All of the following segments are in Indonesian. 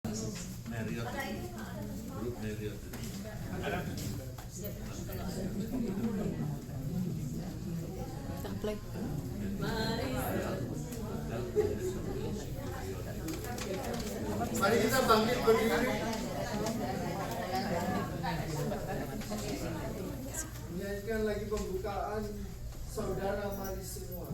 Marriott, grup Marriott. Kita play. Mari kita bangkit berdiri. Menyanyikan lagi pembukaan Saudara Mari Semua.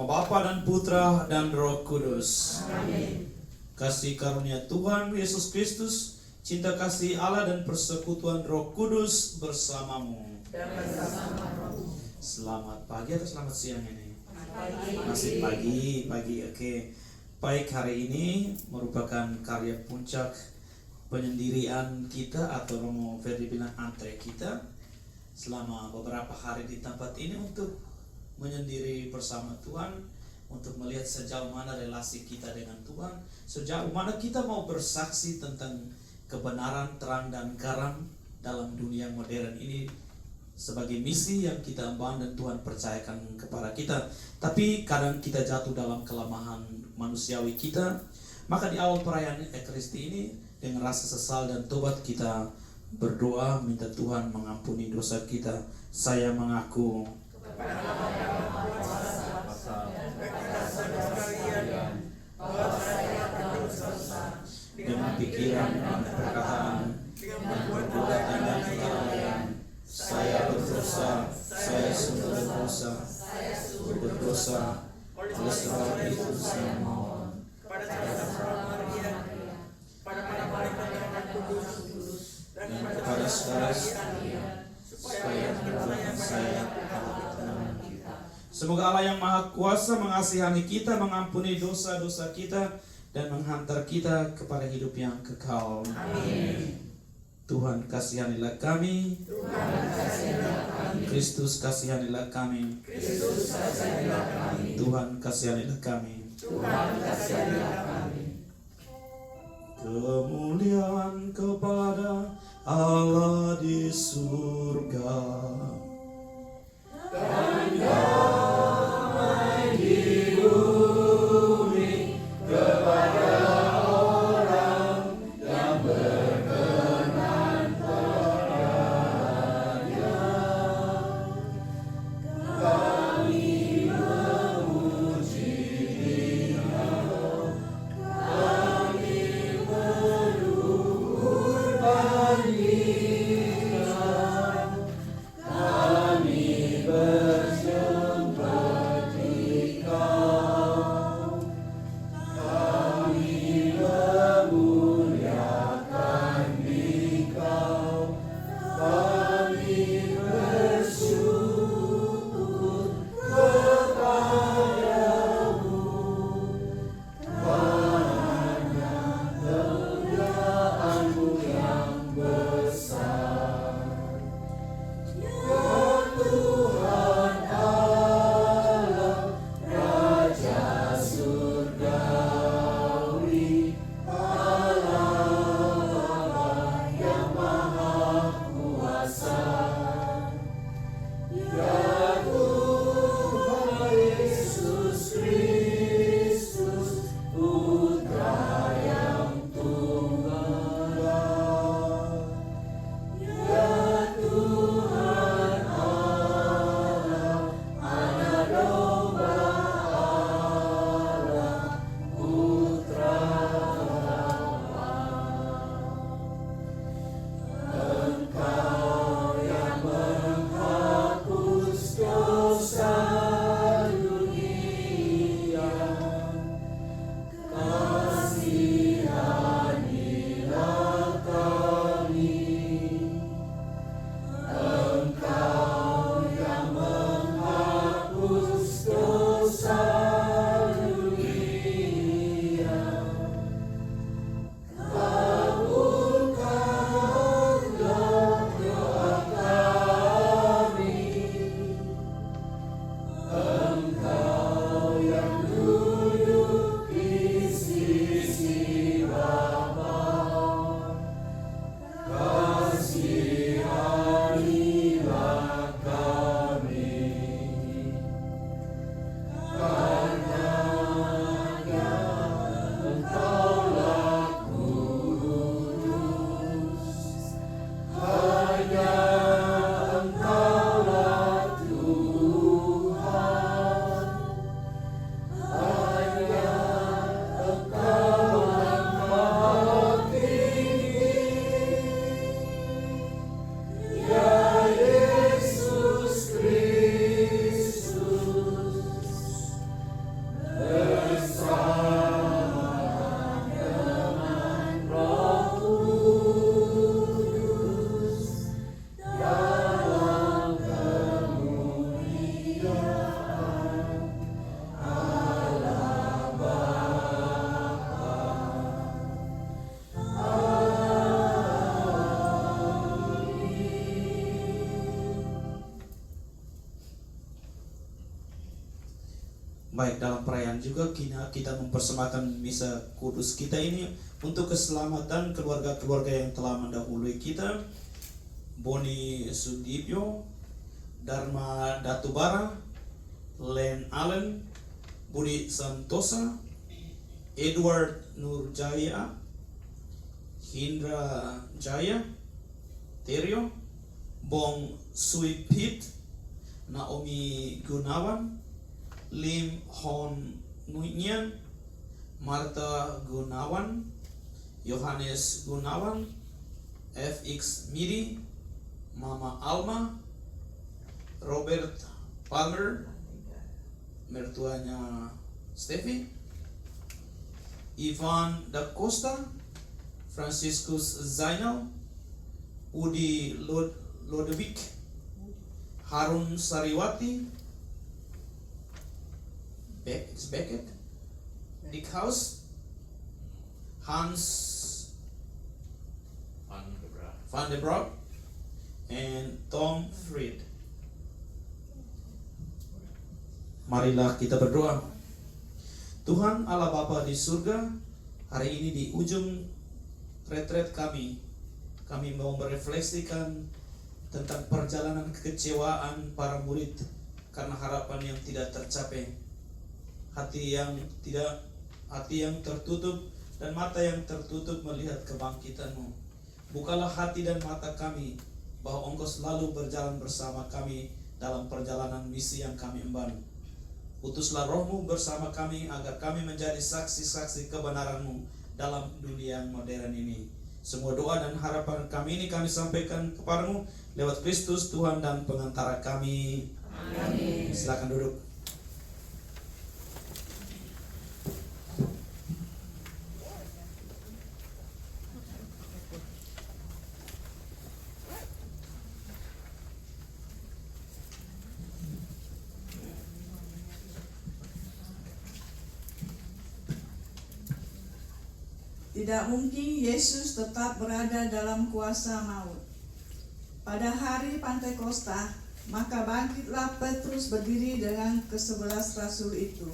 Bapa dan Putra dan Roh Kudus. Amin. Kasih karunia Tuhan Yesus Kristus, cinta kasih Allah dan persekutuan Roh Kudus bersamamu. Selamat pagi atau selamat siang ini? Masih pagi, oke. Baik, hari ini merupakan karya puncak penyendirian kita atau Romo Ferdi bilang antre kita selama beberapa hari di tempat ini untuk menyendiri bersama Tuhan, untuk melihat sejauh mana relasi kita dengan Tuhan, sejauh mana kita mau bersaksi tentang kebenaran, terang dan garam dalam dunia modern ini sebagai misi yang kita emban dan Tuhan percayakan kepada kita. Tapi kadang kita jatuh dalam kelemahan manusiawi kita. Maka di awal perayaan Ekaristi ini dengan rasa sesal dan tobat kita berdoa minta Tuhan mengampuni dosa kita. Saya mengaku dengan pikiran dan perkataan dan perbuatan dan kelalaian saya berdosa, saya sungguh berdosa. Oleh sebab itu saya mohon pada malaikat yang kudus dan kepada saudara supaya mendoakan saya kepada kita. Semoga Allah yang Maha Kuasa mengasihani kita, mengampuni dosa-dosa kita dan menghantar kita kepada hidup yang kekal. Amin. Tuhan kasihanilah kami. Kristus kasihanilah kami. Tuhan kasihanilah kami. Kemuliaan kepada Allah di surga dan damai di bumi kepada orang yang berkenan padanya. Kami memuji Dia, kami meluhurkan Dia, Baik, dalam perayaan juga kita mempersembahkan misa kudus kita ini untuk keselamatan keluarga-keluarga yang telah mendahului kita. Boni Sudibyo, Dharma Datubara, Len Allen, Budi Santosa, Edward Nurjaya, Hindra Jaya, Terio, Bong Suipit, Naomi Gunawan, Lim Hon Nguyen, Marta Gunawan, Yohanes Gunawan, FX Miri, Mama Alma, Robert Palmer, mertuanya Steffi, Ivan Da Costa, Franciscus Zainal, Udi Lodewijk, Harun Sariwati, Beckett, Dick House, Hans Van de Broek, and Tom Fried. Marilah kita berdoa. Tuhan Allah Bapa di surga, hari ini di ujung retret kami mau merefleksikan tentang perjalanan kekecewaan para murid karena harapan yang tidak tercapai, hati yang tertutup dan mata yang tertutup melihat kebangkitan-Mu. Bukalah hati dan mata kami bahwa Engkau selalu berjalan bersama kami dalam perjalanan misi yang kami emban. Utuslah Roh-Mu bersama kami agar kami menjadi saksi-saksi kebenaran-Mu dalam dunia yang modern ini. Semua doa dan harapan kami ini kami sampaikan kepadamu lewat Kristus Tuhan dan pengantara kami. Amin. Silakan duduk. Tidak mungkin Yesus tetap berada dalam kuasa maut. Pada hari Pantekosta, maka bangkitlah Petrus berdiri dengan ke-11 rasul itu,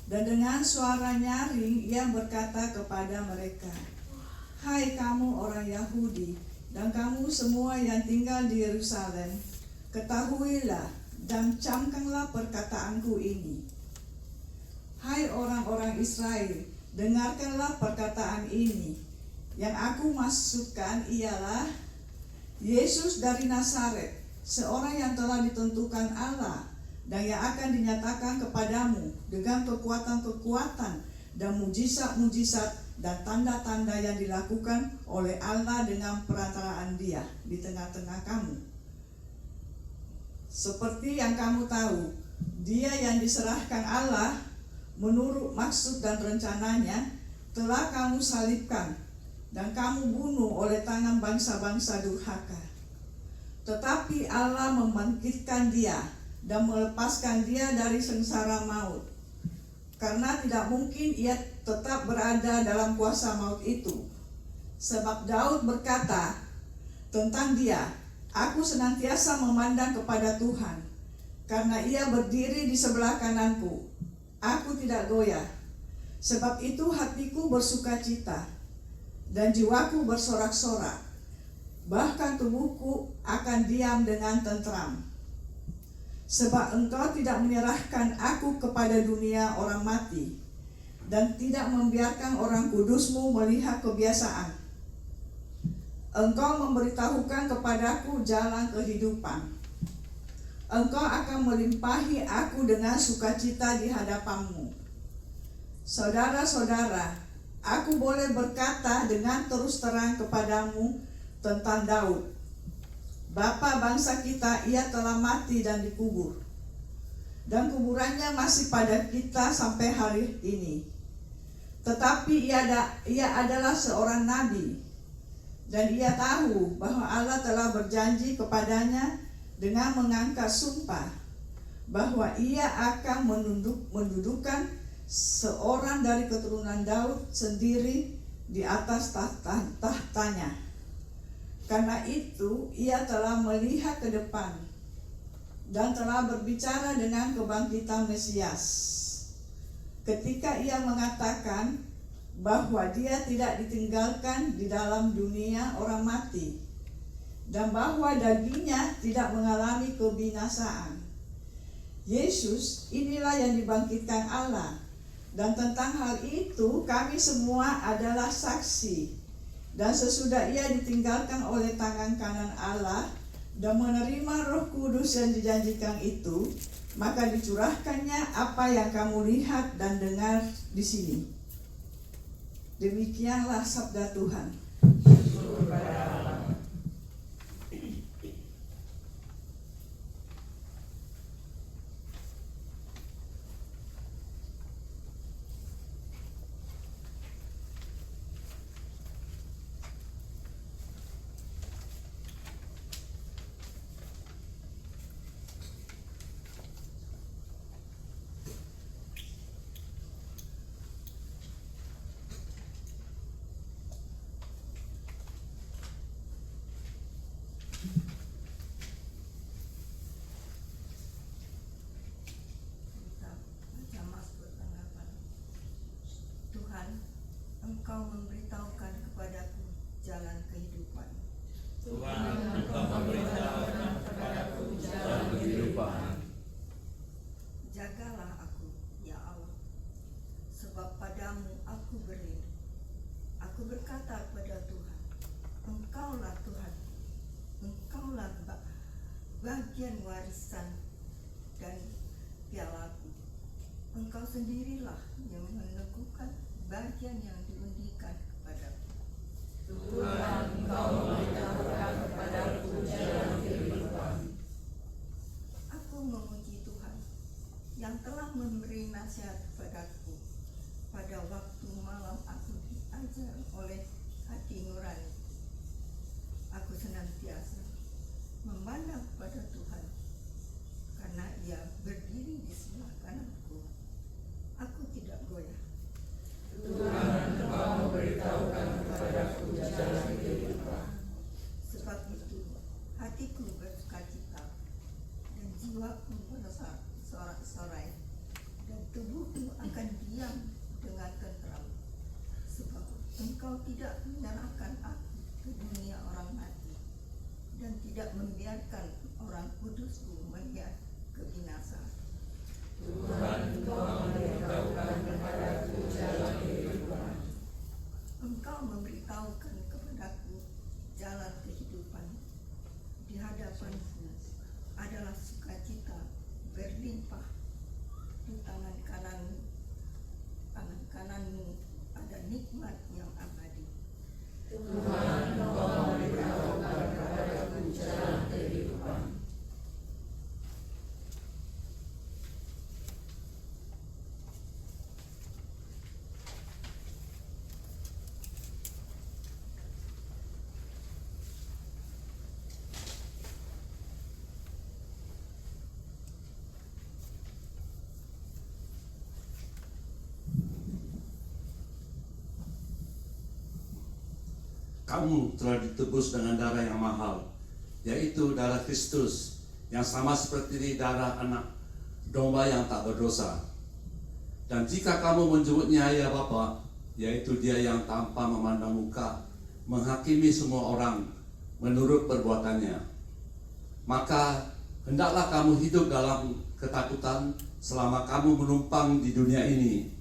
dan dengan suara nyaring ia berkata kepada mereka, "Hai kamu orang Yahudi, dan kamu semua yang tinggal di Yerusalem, ketahuilah dan camkanlah perkataanku ini. Hai orang-orang Israel, dengarkanlah perkataan ini. Yang aku maksudkan ialah Yesus dari Nazaret, seorang yang telah ditentukan Allah dan yang akan dinyatakan kepadamu dengan kekuatan-kekuatan dan mujizat-mujizat dan tanda-tanda yang dilakukan oleh Allah dengan perantaraan Dia di tengah-tengah kamu. Seperti yang kamu tahu, Dia yang diserahkan Allah menurut maksud dan rencananya telah kamu salibkan dan kamu bunuh oleh tangan bangsa-bangsa durhaka. Tetapi Allah membangkitkan Dia dan melepaskan Dia dari sengsara maut, karena tidak mungkin Ia tetap berada dalam kuasa maut itu. Sebab Daud berkata tentang Dia, "Aku senantiasa memandang kepada Tuhan, karena Ia berdiri di sebelah kananku. Aku tidak goyah. Sebab itu hatiku bersukacita dan jiwaku bersorak-sorak. Bahkan tubuhku akan diam dengan tentram. Sebab Engkau tidak menyerahkan aku kepada dunia orang mati, dan tidak membiarkan orang kudus-Mu melihat kebiasaan. Engkau memberitahukan kepadaku jalan kehidupan. Engkau akan melimpahi aku dengan sukacita di hadapan-Mu. Saudara-saudara, aku boleh berkata dengan terus terang kepadamu tentang Daud. Bapa bangsa kita, ia telah mati dan dikubur, dan kuburannya masih pada kita sampai hari ini. Tetapi ia adalah seorang nabi, dan ia tahu bahwa Allah telah berjanji kepadanya dengan mengangkat sumpah bahwa ia akan mendudukan seorang dari keturunan Daud sendiri di atas tahtanya. Karena itu ia telah melihat ke depan dan telah berbicara dengan kebangkitan Mesias. ketika ia mengatakan bahwa dia tidak ditinggalkan di dalam dunia orang mati dan bahwa dagingnya tidak mengalami kebinasaan. Yesus inilah yang dibangkitkan Allah, dan tentang hal itu kami semua adalah saksi. Dan sesudah ia ditinggalkan oleh tangan kanan Allah dan menerima Roh Kudus yang dijanjikan itu, maka dicurahkannya apa yang kamu lihat dan dengar di sini. Demikianlah sabda Tuhan. Tuhan, Engkau memberitahukan kepadaku jalan kehidupan. Tuhan, Engkau memberitahukan kepadaku jalan kehidupan. Jagalah aku, ya Allah, sebab padamu aku berlindung. Aku berkata kepada Tuhan, Engkaulah Tuhan, Engkaulah bagian warisan dan pialaku. Engkau sendirilah yang meneguhkan bagian yang diundikan kepadaku. Tuhan, Engkau memberitahukan kepadaku jalan kehidupan. Aku memuji Tuhan yang telah memberi nasihat kepadaku. Pada waktu malam aku diajar oleh hati nurani. Aku senantiasa memandang kepada Tuhan, karena Ia berdiri di sebelah kananku. Aku tidak goyah. Tuhan, Engkau memberitahukan kepadaku jalan kehidupan. Sebab itu hatiku bersukacita dan jiwaku bersorak-sorai, dan tubuhku akan diam dengan tentram. Sebab Engkau tidak menyerahkan aku ke dunia orang mati, dan tidak membiarkan orang kudusku melihat kebinasaan. Tuhan, Engkau memberitahukan kepadaku jalan kehidupan. Engkau memberitahukan kepadaku jalan kehidupan. Di hadapanku adalah sukacita berlimpah. Di tangan kananmu ada nikmat yang abadi. Tuhan, Engkau memberitahukan kepadaku jalan kehidupan. Kamu telah ditebus dengan darah yang mahal, yaitu darah Kristus, yang sama seperti darah anak domba yang tak berdosa. Dan jika kamu menyebutnya ya Bapa, yaitu Dia yang tanpa memandang muka menghakimi semua orang menurut perbuatannya, maka hendaklah kamu hidup dalam ketakutan selama kamu menumpang di dunia ini.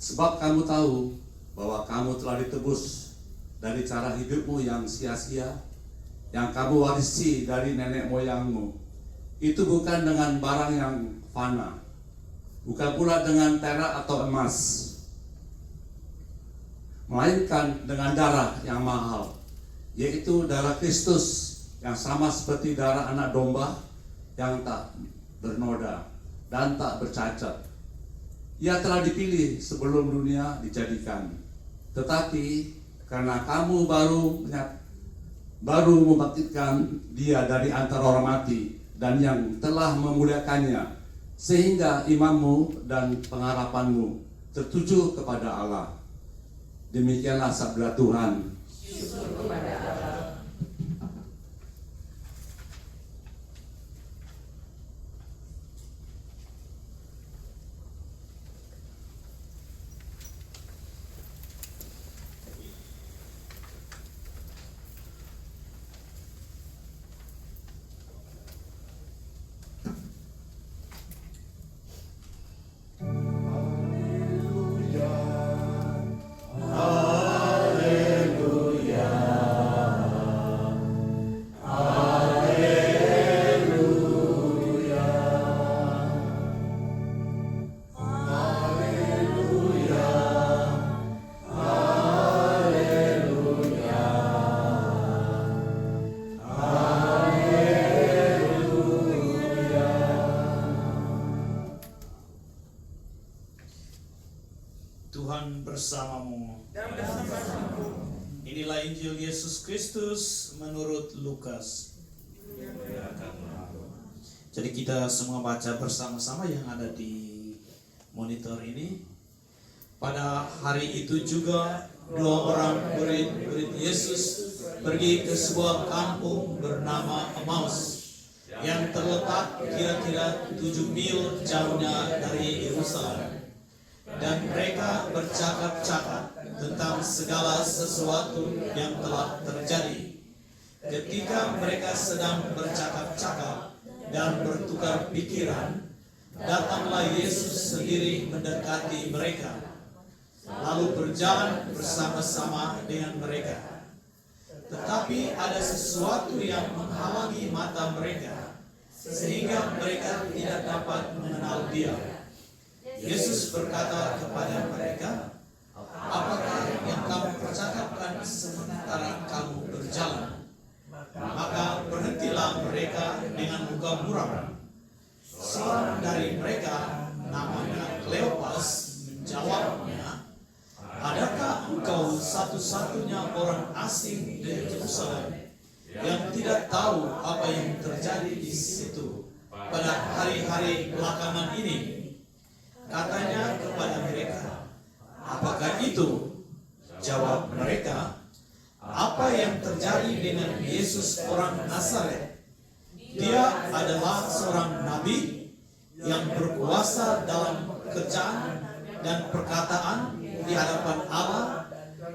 Sebab kamu tahu bahwa kamu telah ditebus dari cara hidupmu yang sia-sia, yang kamu warisi dari nenek moyangmu. Itu bukan dengan barang yang fana, bukan pula dengan perak atau emas, melainkan dengan darah yang mahal, yaitu darah Kristus, yang sama seperti darah anak domba yang tak bernoda dan tak bercacat. Ia telah dipilih sebelum dunia dijadikan, tetapi karena kamu baru membangkitkan Dia dari antara orang mati dan yang telah memuliakannya, sehingga imanmu dan pengharapanmu tertuju kepada Allah. Demikianlah sabda Tuhan. Syukur kepada Allah. bersamamu. Inilah Injil Yesus Kristus menurut Lukas. Jadi kita semua baca bersama-sama yang ada di monitor ini. Pada hari itu juga 2 orang murid Yesus pergi ke sebuah kampung bernama Emmaus yang terletak kira-kira 7 mil jauhnya dari Yerusalem. Dan mereka bercakap-cakap tentang segala sesuatu yang telah terjadi. Ketika mereka sedang bercakap-cakap dan bertukar pikiran, datanglah Yesus sendiri mendekati mereka, lalu berjalan bersama-sama dengan mereka. Tetapi ada sesuatu yang menghalangi mata mereka, sehingga mereka tidak dapat mengenal Dia. Yesus berkata kepada mereka, "Apakah yang kamu percakapkan sementara kamu berjalan?" Maka berhentilah mereka dengan muka muram. Seorang dari mereka, namanya Kleopas, menjawabnya, "Adakah engkau satu-satunya orang asing di Yerusalem yang tidak tahu apa yang terjadi di situ pada hari-hari belakangan ini?" Katanya kepada mereka, "Apakah itu?" Jawab mereka, "Apa yang terjadi dengan Yesus orang Nazaret? Dia adalah seorang nabi yang berkuasa dalam pekerjaan dan perkataan di hadapan Allah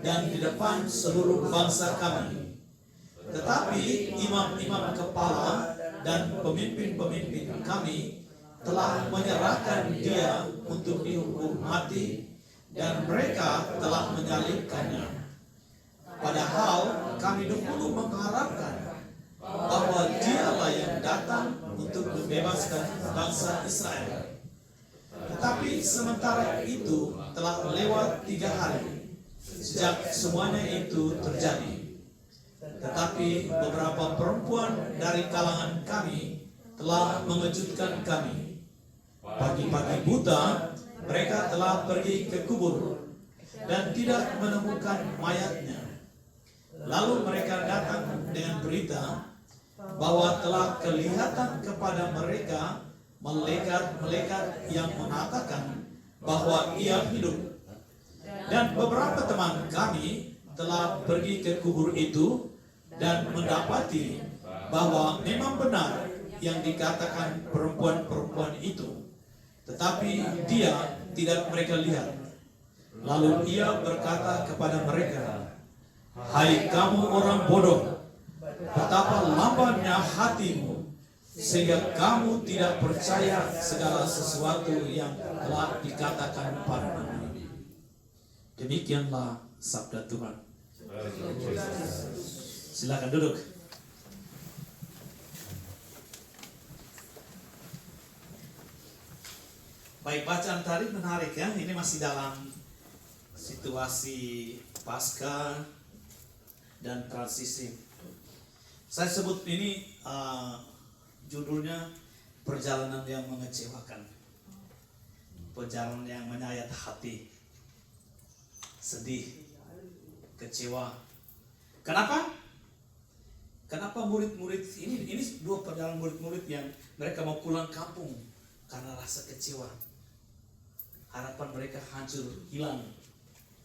dan di depan seluruh bangsa kami. Tetapi imam-imam kepala dan pemimpin-pemimpin kami telah menyerahkan Dia untuk dihukum mati, dan mereka telah menyalibkannya. Padahal kami dahulu mengharapkan bahwa Dialah yang datang untuk membebaskan bangsa Israel. Tetapi sementara itu telah lewat 3 hari sejak semuanya itu terjadi. Tetapi beberapa perempuan dari kalangan kami telah mengejutkan kami. Pagi-pagi buta mereka telah pergi ke kubur dan tidak menemukan mayatnya. Lalu mereka datang dengan berita bahwa telah kelihatan kepada mereka malaikat-malaikat yang mengatakan bahwa Ia hidup. Dan beberapa teman kami telah pergi ke kubur itu dan mendapati bahwa memang benar yang dikatakan perempuan-perempuan itu, tetapi Dia tidak mereka lihat. Lalu Ia berkata kepada mereka, "Hai kamu orang bodoh, betapa lambannya hatimu, sehingga kamu tidak percaya segala sesuatu yang telah dikatakan para nabi." Demikianlah sabda Tuhan. Silakan duduk. Baik, bacaan tadi menarik ya. Ini masih dalam situasi pasca dan transisi. Saya sebut ini judulnya perjalanan yang mengecewakan, perjalanan yang menyayat hati, sedih, kecewa. Kenapa? Kenapa murid-murid ini 2 perjalanan murid-murid yang mereka mau pulang kampung karena rasa kecewa. Harapan mereka hancur, hilang.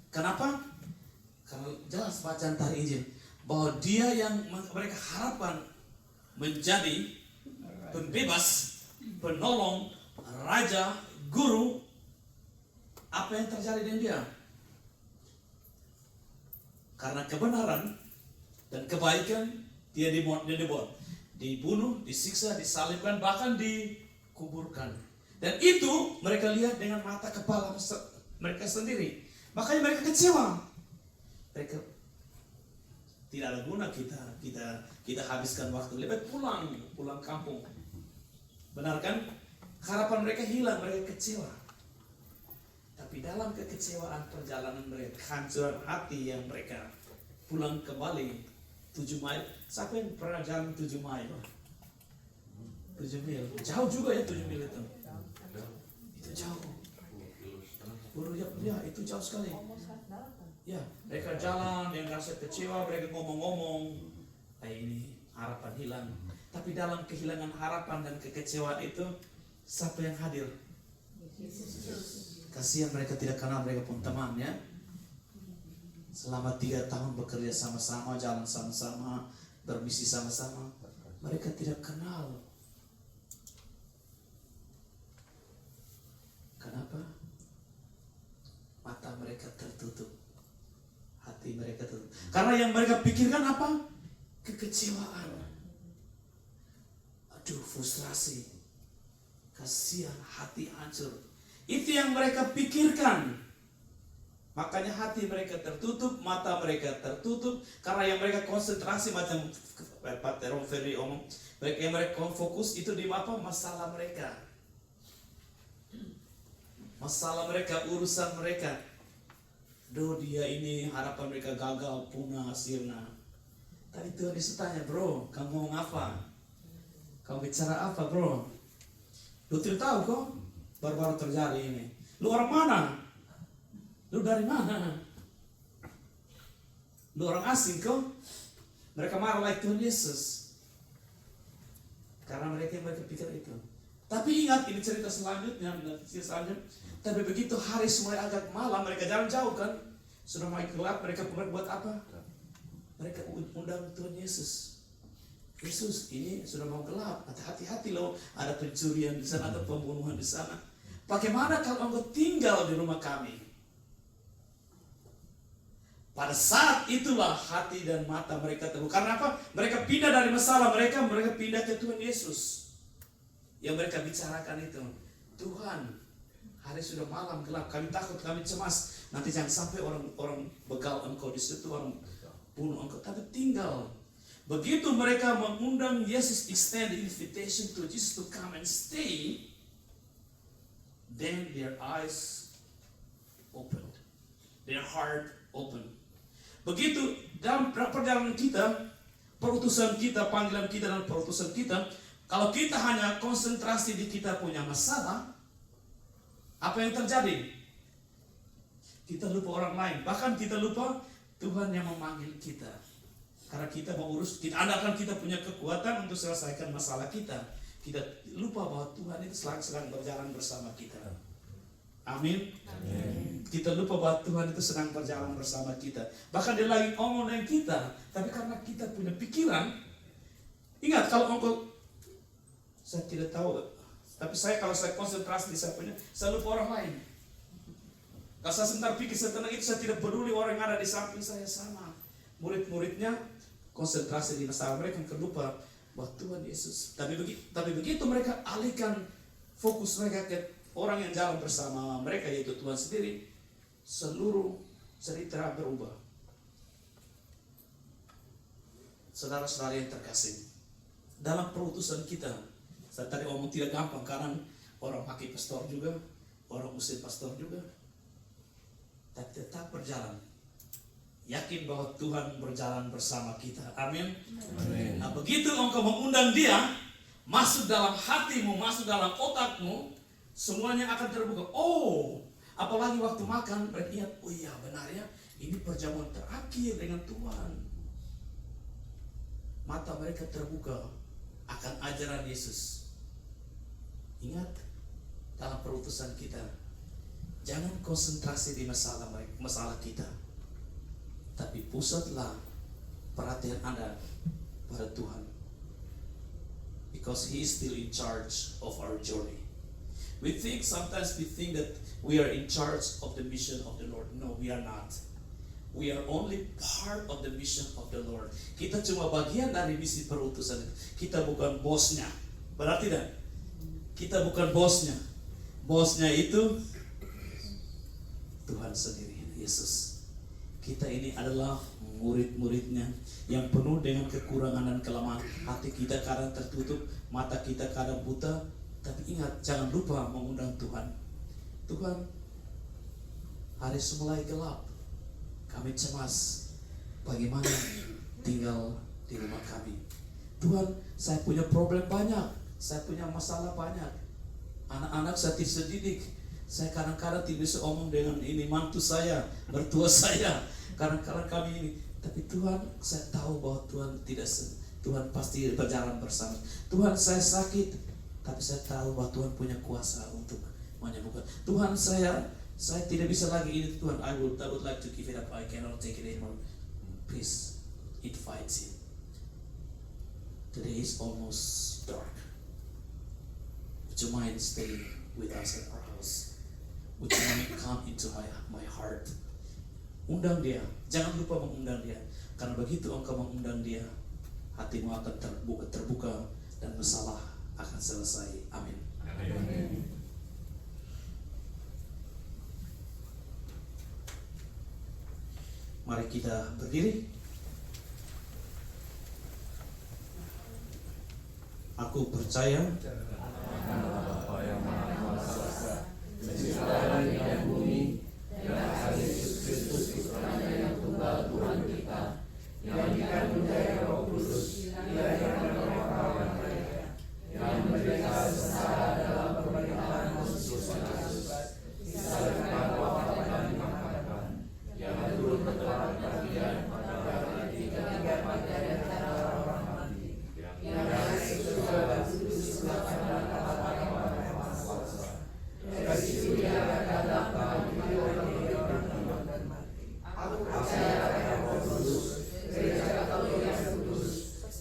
Kenapa? Karena jelas bacaan tadi Injil bahwa Dia yang mereka harapkan menjadi pembebas, penolong, raja, guru. Apa yang terjadi dengan Dia? Karena kebenaran dan kebaikan Dia dibunuh, disiksa, disalibkan, bahkan dikuburkan. Dan itu mereka lihat dengan mata kepala mereka sendiri. Makanya mereka kecewa. Mereka tidak ada guna kita habiskan waktu, lebih pulang kampung. Benar kan? Harapan mereka hilang, mereka kecewa. Tapi dalam kekecewaan perjalanan mereka, kehancuran hati yang mereka pulang kembali 7 mil. Siapa yang pernah jalan 7 mil? 7 mil. Jauh juga ya 7 mil itu. Itu jauh. Ya, itu jauh sekali. Ya, mereka jalan dengan rasa kecewa, mereka ngomong-ngomong, ini harapan hilang. Tapi dalam kehilangan harapan dan kekecewaan itu, siapa yang hadir? Kasihan mereka tidak kenal, mereka pun teman ya. Selama 3 tahun bekerja sama-sama, jalan sama-sama, bermisi sama-sama, mereka tidak kenal. Kenapa? Mata mereka tertutup, hati mereka tertutup. Karena yang mereka pikirkan apa? Kekecewaan. Aduh, frustrasi, kasihan, hati hancur. Itu yang mereka pikirkan. Makanya hati mereka tertutup, mata mereka tertutup. Karena yang mereka konsentrasi macam Pak Terom Ferry omong, yang mereka fokus itu di apa? Masalah mereka. Masalah mereka, urusan mereka. Duh, dia ini harapan mereka gagal, punah, sirna. Tadi Tuhan Yesus tanya, bro, kamu ngomong apa? Kamu bicara apa, bro? Lu tidak tahu kok, baru-baru terjadi ini. Lu orang mana? Lu dari mana? Lu orang asing kok? Mereka marah like Tuhan Yesus. Karena mereka pikir itu. Tapi ingat, ini cerita selanjutnya. Tapi begitu hari mulai agak malam, mereka jalan jauh kan. Sudah mulai gelap, mereka buat apa? Mereka undang Tuhan Yesus. Yesus, ini sudah mau gelap. Hati-hati loh, ada pencurian di sana, ada pembunuhan di sana. Bagaimana kalau engkau tinggal di rumah kami? Pada saat itulah hati dan mata mereka terbuka. Karena apa? Mereka pindah dari masalah mereka pindah ke Tuhan Yesus. Yang mereka bicarakan itu, Tuhan, hari sudah malam gelap, kami takut, kami cemas. Nanti jangan sampai orang begal engkau di situ, orang bunuh engkau. Tapi tinggal. Begitu mereka mengundang Yesus, extend the invitation to Jesus to come and stay, then their eyes opened, their heart opened. Begitu dalam perjalanan kita, perutusan kita, panggilan kita dan perutusan kita, kalau kita hanya konsentrasi di kita punya masalah, apa yang terjadi? Kita lupa orang lain, bahkan kita lupa Tuhan yang memanggil kita. Karena kita mengurus, kita andalkan kita punya kekuatan untuk selesaikan masalah kita. Kita lupa bahwa Tuhan itu sedang berjalan bersama kita. Amin. Kita lupa bahwa Tuhan itu sedang berjalan bersama kita. Bahkan dia lagi ngomong dengan kita, tapi karena kita punya pikiran, ingat kalau engkau, saya tidak tahu, tapi kalau saya konsentrasi di saya punya, saya lupa orang lain. Kalau saya sebentar pikir setelah itu, saya tidak peduli orang yang ada di samping saya sama. Murid-muridnya konsentrasi di masalah mereka, yang lupa bahwa Tuhan Yesus. Tapi begitu mereka alihkan fokus mereka ke orang yang jalan bersama mereka, yaitu Tuhan sendiri, seluruh cerita berubah. Saudara-saudara yang terkasih, dalam perutusan kita, saya tadi ngomong tidak gampang karena orang pakai pastor juga, orang usir pastor juga, tapi tetap berjalan. Yakin bahwa Tuhan berjalan bersama kita. Amin. Amin. Nah, begitu engkau mengundang dia masuk dalam hatimu, masuk dalam otakmu, semuanya akan terbuka. Oh, apalagi waktu makan, mereka ingat, oh iya benar ya, ini perjamuan terakhir dengan Tuhan. Mata mereka terbuka akan ajaran Yesus. Ingat, dalam perutusan kita, jangan konsentrasi di masalah kita, tapi pusatlah perhatian Anda pada Tuhan. Because He is still in charge of our journey. Sometimes we think that we are in charge of the mission of the Lord. No, we are not. We are only part of the mission of the Lord. Kita cuma bagian dari misi perutusan. Kita bukan bosnya. Benar tidak? Kita bukan bosnya. Bosnya itu Tuhan sendiri, Yesus. Kita ini adalah murid-muridnya yang penuh dengan kekurangan dan kelemahan. Hati kita kadang tertutup, mata kita kadang buta. Tapi ingat, jangan lupa mengundang Tuhan. Tuhan, hari mulai gelap, kami cemas bagaimana tinggal di rumah kami. Tuhan, saya punya problem banyak, saya punya masalah banyak. Anak-anak saya tidak didik, Saya kadang-kadang tidak bisa omong dengan ini mantu saya, mertua saya. Kadang-kadang kami ini, tapi Tuhan, saya tahu bahwa Tuhan pasti berjalan bersama. Tuhan, saya sakit, tapi saya tahu bahwa Tuhan punya kuasa untuk menyembuhkan. Tuhan, saya tidak bisa lagi ini, Tuhan. I would like to give it up. I cannot take it anymore. Please, invite Him. Today is almost dark. Would you mind staying with us at our house? Would you mind come into my heart? Undang dia. Jangan lupa mengundang dia. Karena begitu engkau mengundang dia, hatimu akan terbuka dan masalah akan selesai. Amin. Amin. Mari kita berdiri. Aku percaya Bapa yang Maha Kuasa, Pencipta langit dan bumi, dan Yesus Kristus putranya yang tunggal Tuhan kita, yang dikandung dari Roh Kudus, dilahirkan oleh perawan Maria, yang menderita sengsara dalam pemerintahan Pontius Pilatus, disalibkan, wafat dan dimakamkan, yang turun ke tempat kematian pada hari ketiga dari antara orang mati, yang dari surga duduk sebelah kanan Allah yang Maha Kuasa. Dari situ Dia akan datang mengambil orang hidup dan mati. Aku percaya pada Roh Kudus, Gereja Katolik yang kudus,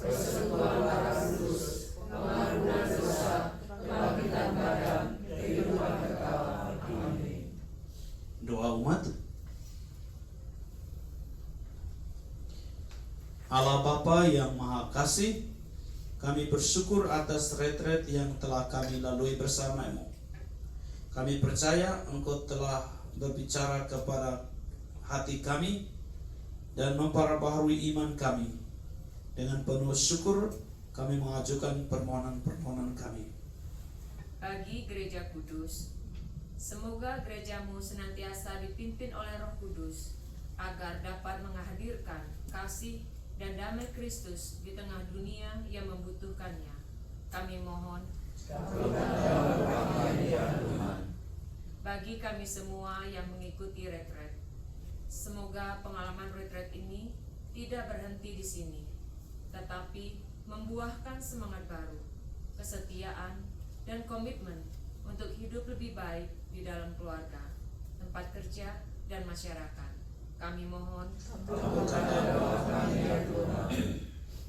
persekutuan darah kudus, pengampunan dosa, kebangkitan badan, kehidupan kekal. Amin. doa umat. Allah Bapa yang Maha Kasih, kami bersyukur atas retret yang telah kami lalui bersama-Mu. Kami percaya Engkau telah berbicara kepada hati kami dan memperbaharui iman kami. Dengan penuh syukur kami mengajukan permohonan-permohonan kami. Bagi Gereja Kudus, semoga gerejamu senantiasa dipimpin oleh Roh Kudus agar dapat menghadirkan kasih dan damai Kristus di tengah dunia yang membutuhkannya. Kami mohon bagi kami semua yang mengikuti retret, semoga pengalaman retret ini tidak berhenti di sini, tetapi membuahkan semangat baru, kesetiaan, dan komitmen untuk hidup lebih baik di dalam keluarga, tempat kerja, dan masyarakat. Kami mohon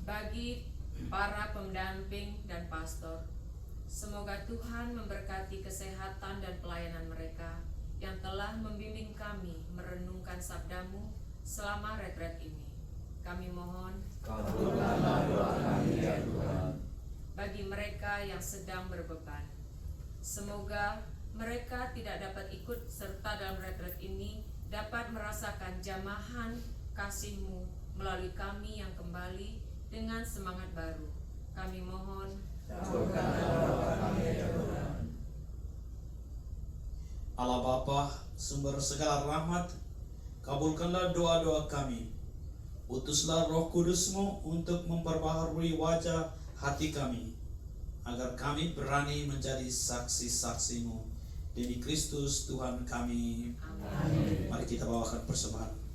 bagi para pendamping dan pastor, semoga Tuhan memberkati kesehatan dan pelayanan mereka yang telah membimbing kami merenungkan sabda-Mu selama retret ini. Kami mohon Kabulkanlah doa kami ya Tuhan. bagi mereka yang sedang berbeban, semoga mereka tidak dapat ikut serta dalam retret ini dapat merasakan jamahan kasih-Mu melalui kami yang kembali dengan semangat baru. Kami mohon Kabulkanlah doa kami ya Tuhan. Allah Bapa, sumber segala rahmat, kabulkanlah doa-doa kami. Utuslah Roh Kudus-Mu untuk memperbaharui wajah hati kami, agar kami berani menjadi saksi-saksi-Mu. Demi Kristus Tuhan kami. Amin. Mari kita bawakan persembahan.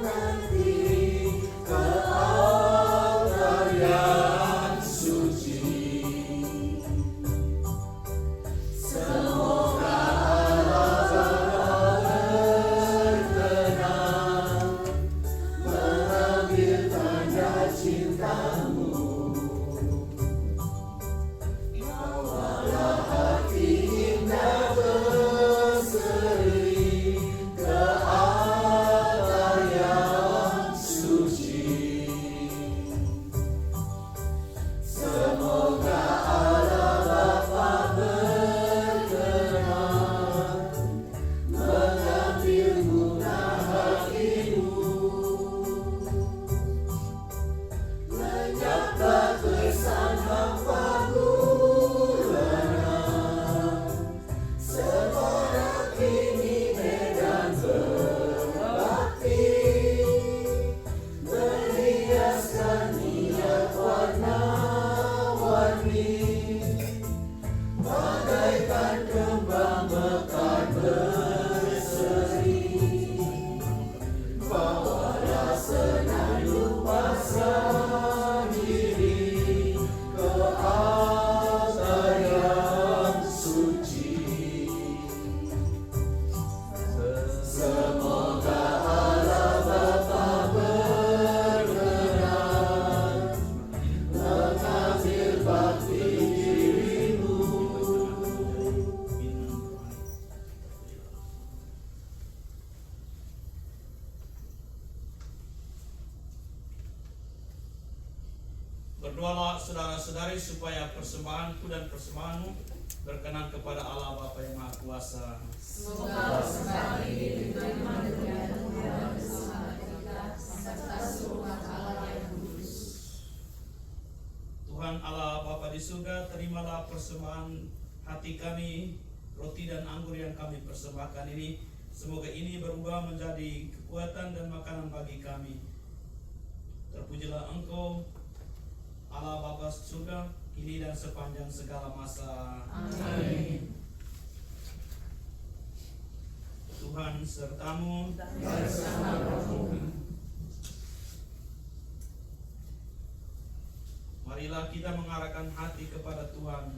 Nanti ke Mari supaya persembahanku dan persembahanmu berkenan kepada Allah Bapa yang Maha Kuasa. Semoga persembahan ini diterima dengan mulia bersama kita serta seluruh Allah yang kudus. Tuhan Allah Bapa di surga, terimalah persembahan hati kami, roti dan anggur yang kami persembahkan ini. Semoga ini berubah menjadi kekuatan dan makanan bagi kami. Terpujilah Engkau, Allah Bapa surga, kini dan sepanjang segala masa. Amin. Tuhan sertamu. Bersama rohmu. Marilah kita mengarahkan hati kepada Tuhan.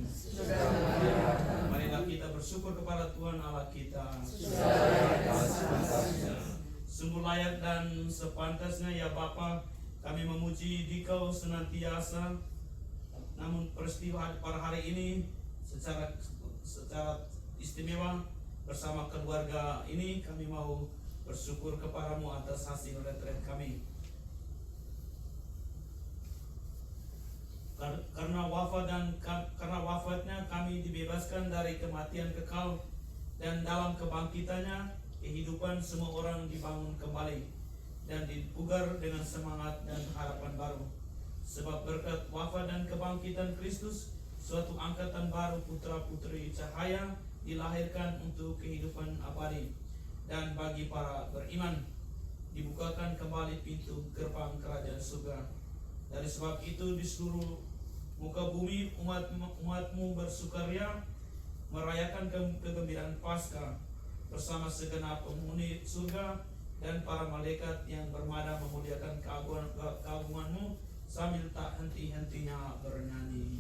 Marilah kita bersyukur kepada Tuhan Allah kita. Sungguh layak dan sepantasnya ya Bapa, kami memuji Dikau senantiasa. Namun peristiwa pada hari ini secara istimewa bersama keluarga ini kami mau bersyukur kepadamu atas hasil retret kami. Karena wafatnya kami dibebaskan dari kematian kekal, dan dalam kebangkitannya kehidupan semua orang dibangun kembali dan dipugar dengan semangat dan harapan baru. Sebab berkat wafat dan kebangkitan Kristus, suatu angkatan baru putra-putri cahaya dilahirkan untuk kehidupan abadi, dan bagi para beriman dibukakan kembali pintu gerbang kerajaan surga. Dari sebab itu di seluruh muka bumi umatmu bersukaria merayakan kegembiraan Paskah bersama segenap penghuni surga dan para malaikat yang bermada memuliakan keagunganmu sambil tak henti-hentinya bernyanyi.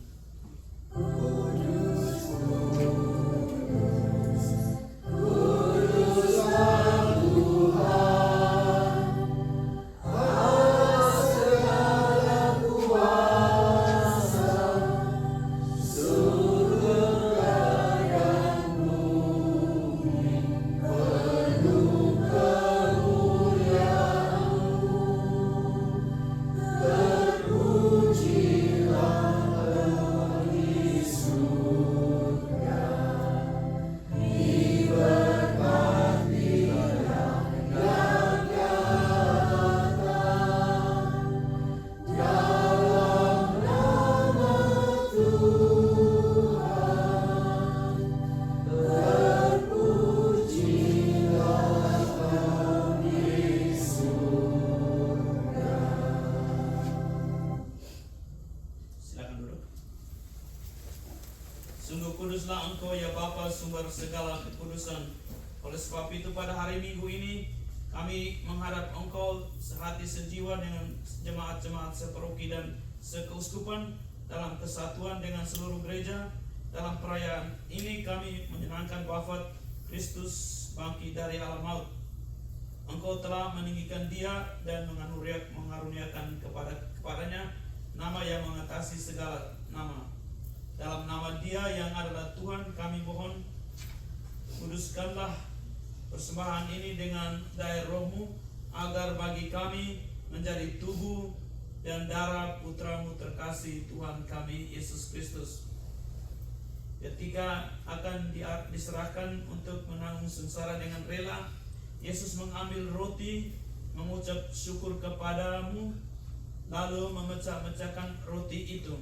Sungguh kuduslah Engkau ya Bapa, sumber segala kekudusan. Oleh sebab itu pada hari Minggu ini kami menghadap Engkau sehati sejiwa dengan jemaat-jemaat separoki dan sekeuskupan dalam kesatuan dengan seluruh gereja. Dalam perayaan ini kami menyenangkan wafat Kristus bangkit dari alam maut. Engkau telah meninggikan Dia dan mengaruniakan kepadanya nama yang mengatasi segala nama. Dalam nama Dia yang adalah Tuhan, kami mohon, kuduskanlah persembahan ini dengan daya Roh-Mu, agar bagi kami menjadi tubuh dan darah Putra-Mu terkasih Tuhan kami Yesus Kristus. Ketika akan diserahkan untuk menanggung sengsara dengan rela, Yesus mengambil roti, mengucap syukur kepadamu, lalu memecah-mecahkan roti itu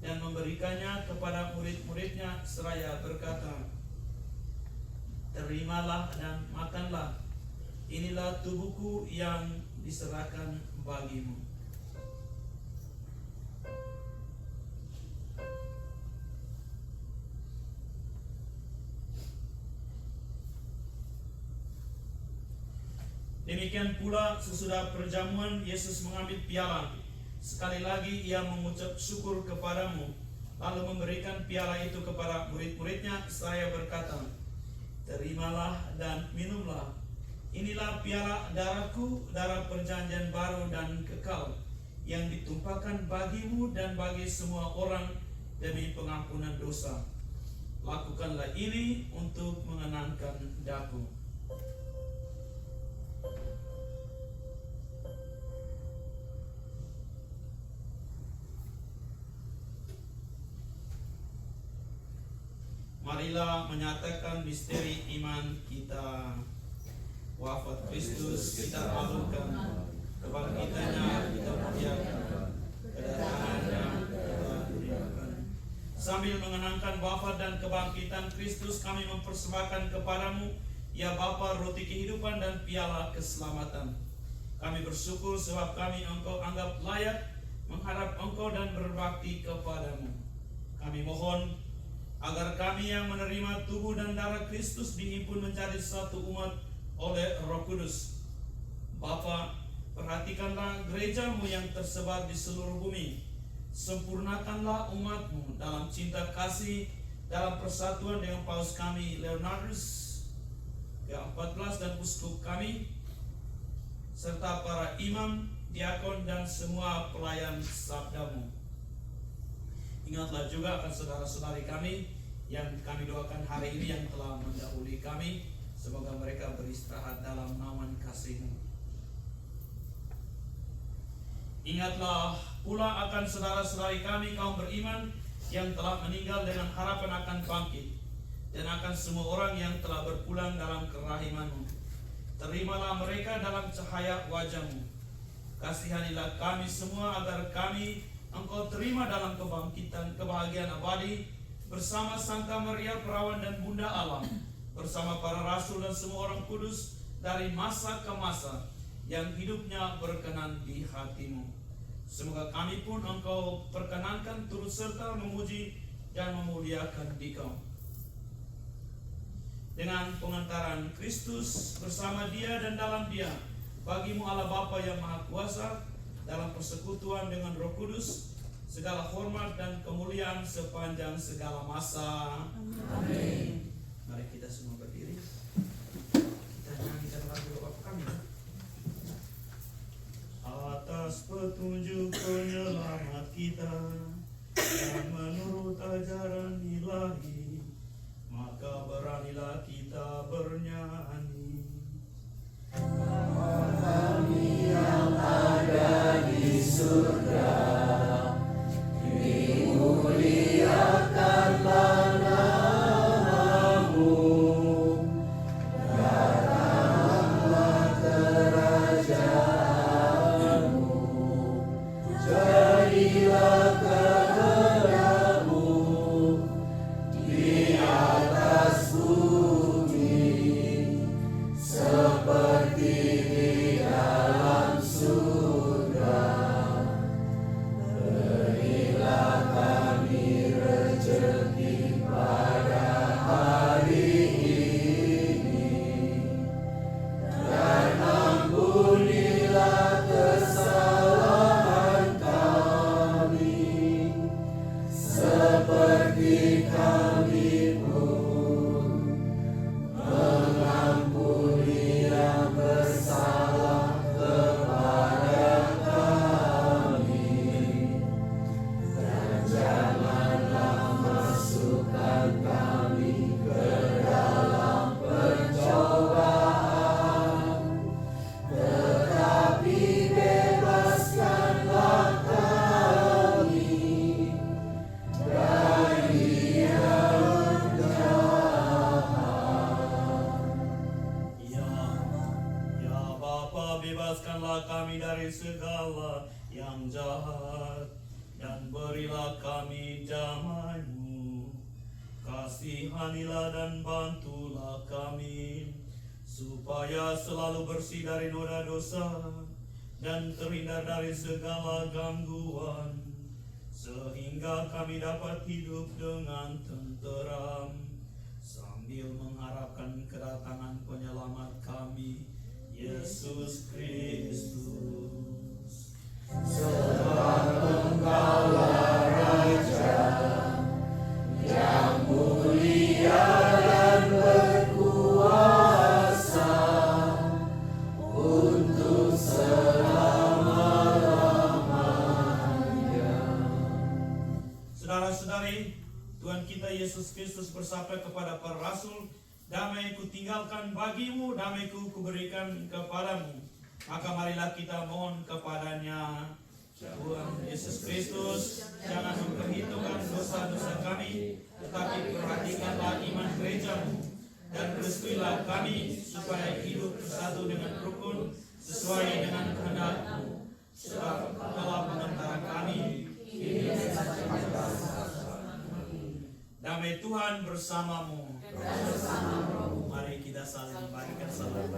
dan memberikannya kepada murid-muridnya seraya berkata, "Terimalah dan makanlah, inilah tubuhku yang diserahkan bagimu." Demikian pula sesudah perjamuan Yesus mengambil piala. Sekali lagi Ia mengucap syukur kepadamu, lalu memberikan piala itu kepada murid-muridnya seraya berkata, "Terimalah dan minumlah, inilah piala darahku, darah perjanjian baru dan kekal, yang ditumpahkan bagimu dan bagi semua orang demi pengampunan dosa. Lakukanlah ini untuk mengenangkan daku." Marilah menyatakan misteri iman kita. Wafat Kristus kita malukan, kebangkitannya kita muliakan, kedatangannya kita rindukan. Sambil mengenangkan wafat dan kebangkitan Kristus, kami mempersembahkan kepadamu, ya Bapa, roti kehidupan dan piala keselamatan. Kami bersyukur sebab kami Engkau anggap layak menghadap Engkau dan berbakti kepadamu. Kami mohon agar kami yang menerima tubuh dan darah Kristus dihimpun menjadi satu umat oleh Roh Kudus. Bapa, perhatikanlah gerejamu yang tersebar di seluruh bumi. Sempurnakanlah umatmu dalam cinta kasih, dalam persatuan dengan Paus kami Leonardus ke-14 dan uskup kami, serta para imam, diakon dan semua pelayan sabdamu. Ingatlah juga akan saudara-saudari kami yang kami doakan hari ini yang telah mendahului kami. Semoga mereka beristirahat dalam naungan kasih-Mu. Ingatlah pula akan saudara-saudari kami kaum beriman yang telah meninggal dengan harapan akan bangkit, dan akan semua orang yang telah berpulang dalam kerahiman-Mu. Terimalah mereka dalam cahaya wajah-Mu. Kasihanilah kami semua agar kami Engkau terima dalam kebangkitan kebahagiaan abadi bersama Santa Maria Perawan dan Bunda Allah, bersama para rasul dan semua orang kudus dari masa ke masa yang hidupnya berkenan di hati-Mu. Semoga kami pun Engkau perkenankan turut serta memuji dan memuliakan Dikau. Dengan pengantaran Kristus bersama Dia dan dalam Dia, bagi-Mu Allah Bapa yang Maha Kuasa, dalam persekutuan dengan Roh Kudus, segala hormat dan kemuliaan sepanjang segala masa. Amin. Mari kita semua berdiri. Kita nyanyikan lagu Bapa Kami. Atas petunjuk penyelamat kita dan menurut ajaran ilahi, maka beranilah kita bernyanyi. Kami yang ada di surga, dimuliakanlah nama-Mu, datanglah kerajaan-Mu, jadilah kehendak-Mu di atas bumi seperti di dalam surga. Berilah kami rezeki pada hari ini, dan ampunilah kesalahan kami, seperti kami pun mengampuni yang bersalah kepada kami, dan janganlah masukkan kami ke dalam pencobaan, tetapi bebaskanlah kami dari yang jahat. Ya Bapa, bebaskanlah kami dari segala yang jahat, dan berilah kami damai-Mu. Kasihanilah dan bantulah kami, supaya selalu bersih dari noda dosa dan terhindar dari segala gangguan, sehingga kami dapat hidup dengan tenteram sambil mengharapkan kedatangan penyelamat kami, Yesus Kristus. Sebab Engkaulah Raja yang mulia dan berkuasa untuk selama-lamanya. Saudara-saudari, Tuhan kita Yesus Kristus bersabda kepada para rasul, "Damai kutinggalkan bagimu, damai ku kuberikan kepadamu." Maka marilah kita mohon kepadanya. Tuhan Yesus Kristus, jangan memperhitungkan dosa-dosa kami, tetapi perhatikanlah iman gereja-Mu, dan restuilah kami supaya hidup bersatu dengan rukun sesuai dengan kehendak-Mu. Sebab telah mengantar kami. Damai Tuhan bersamamu. Mari kita saling memberikan salam.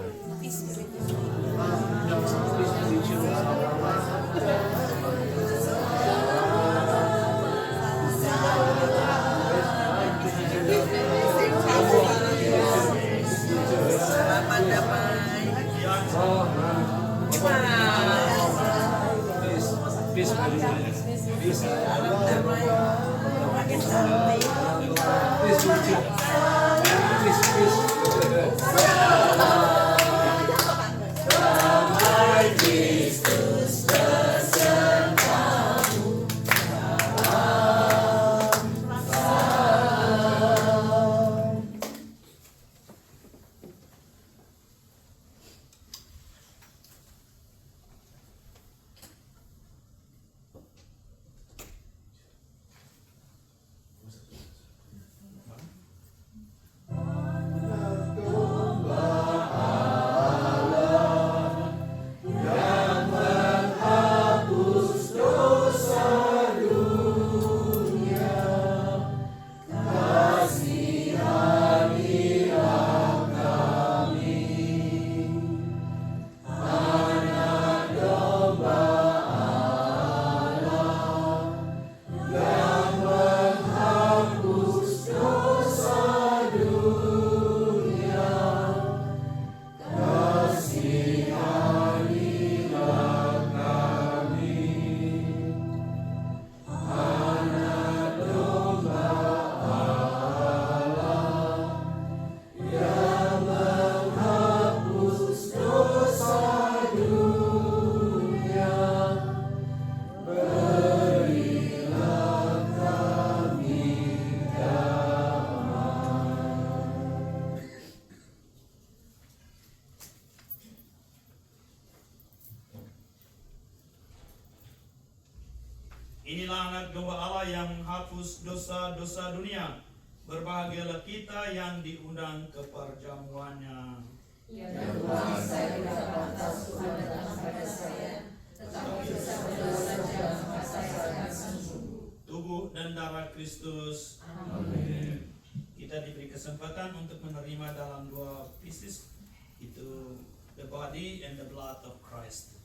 Inilah anak domba Allah yang menghapus dosa-dosa dunia. Berbahagialah kita yang diundang ke perjamuannya. Ya Tuhan, saya tidak pantas Tuhan datang pada saya, tetapi sabdamu saja maka saya akan sembuh. Tubuh dan darah Kristus. Amin. Kita diberi kesempatan untuk menerima dalam 2 pieces, itu the body and the blood of Christ.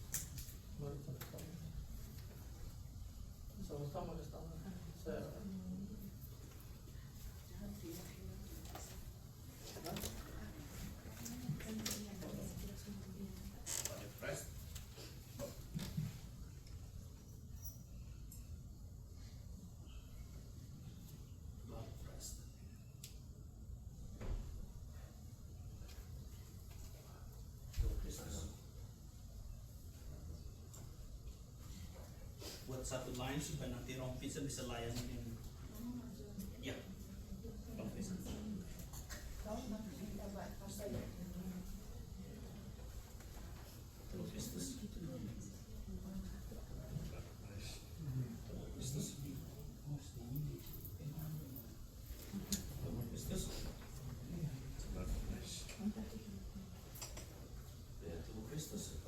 Buat satu line supaya nanti rompis bisa layanin. Ya. Rompis. Kristus.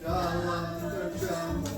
dalam perjamuanmu.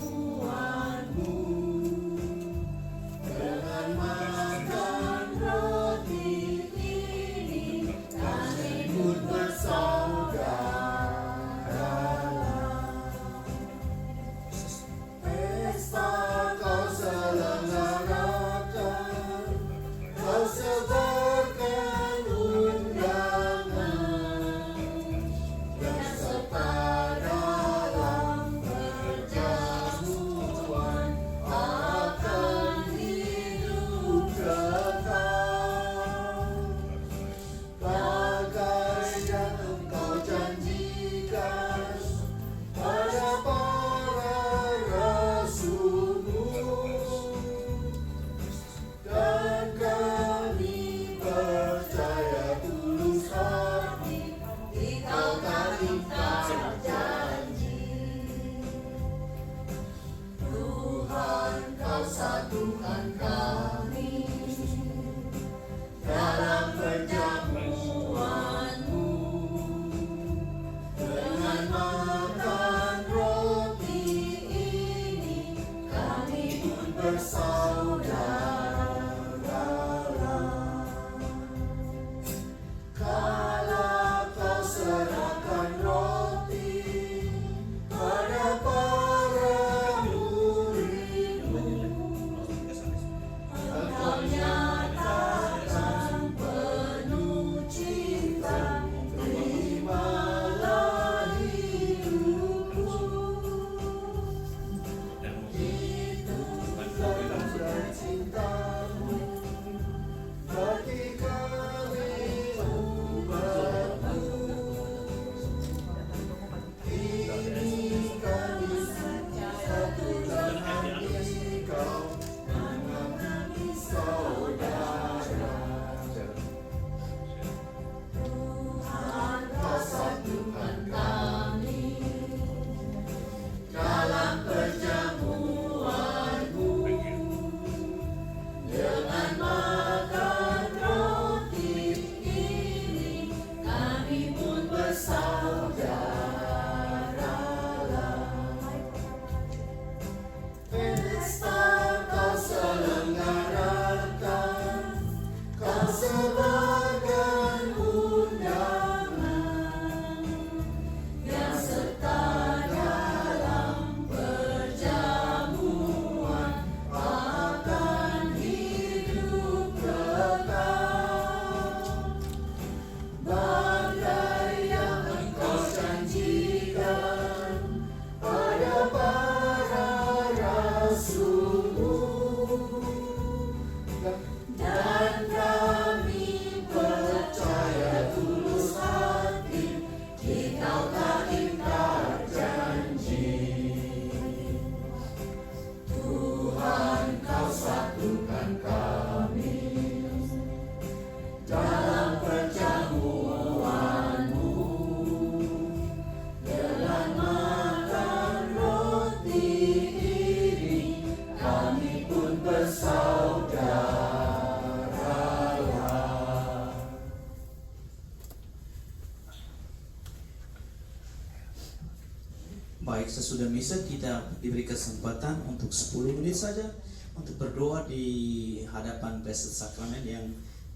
sesudah misa kita diberi kesempatan untuk 10 menit saja untuk berdoa di hadapan Blessed Sakramen yang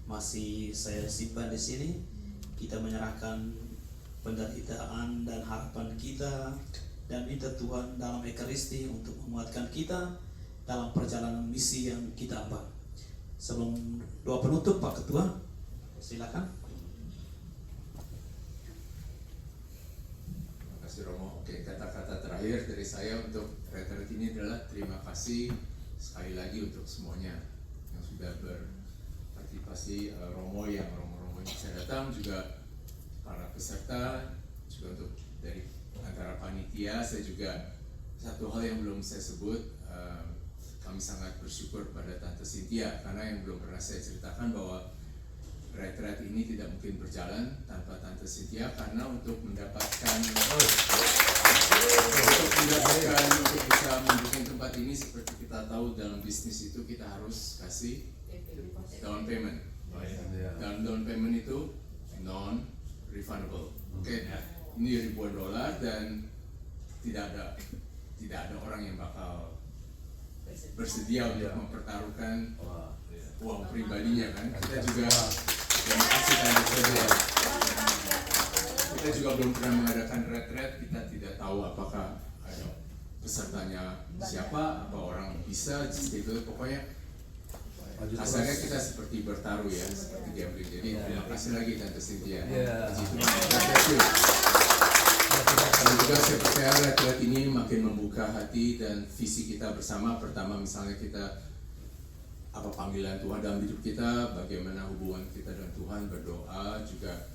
masih saya simpan di sini. Kita menyerahkan penderitaan dan harapan kita dan minta Tuhan dalam Ekaristi untuk menguatkan kita dalam perjalanan misi yang kita ambil. Sebelum doa penutup, Pak Ketua, silakan. Terima kasih Romo. Oke, kata-kata terakhir dari saya untuk retret ini adalah terima kasih sekali lagi untuk semuanya yang sudah berpartisipasi, Romo yang bisa datang, juga para peserta, juga untuk dari antara panitia. Saya juga satu hal yang belum saya sebut, kami sangat bersyukur pada Tante Cynthia, karena yang belum pernah saya ceritakan bahwa retret ini tidak mungkin berjalan tanpa Tante Cynthia, karena untuk mendapatkan untuk bisa mendukung tempat ini, seperti kita tahu dalam bisnis itu kita harus kasih down payment. Dan down payment itu non refundable. Oke, ini ribuan dolar dan tidak ada orang yang bakal bersedia untuk mempertaruhkan uang pribadinya, kan. Kita juga terima kasih Tante Cynthia. Kita juga belum pernah mengadakan retret, kita tidak tahu apakah ada pesertanya siapa, apa orang bisa, gitu. Pokoknya kasarnya kita seperti bertaruh ya, seperti gambling. Jadi terima kasih lagi Tante Cynthia. Dan juga saya percaya retret ini makin membuka hati dan visi kita bersama. Pertama, misalnya kita apa panggilan Tuhan dalam hidup kita, bagaimana hubungan kita dengan Tuhan, berdoa, juga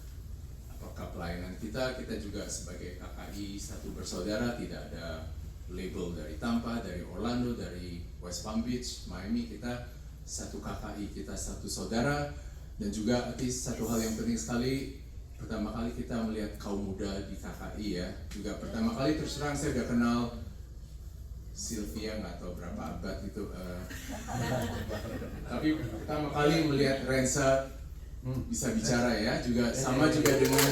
apakah pelayanan kita juga sebagai KKI satu bersaudara, tidak ada label dari Tampa, dari Orlando, dari West Palm Beach, Miami, kita satu KKI, kita satu saudara. Dan juga satu hal yang penting sekali, pertama kali kita melihat kaum muda di KKI ya. Juga pertama kali terus terang saya udah kenal Sylvia, nggak tahu berapa abad itu. Tapi pertama kali melihat Rensa bisa bicara ya, juga sama juga dengan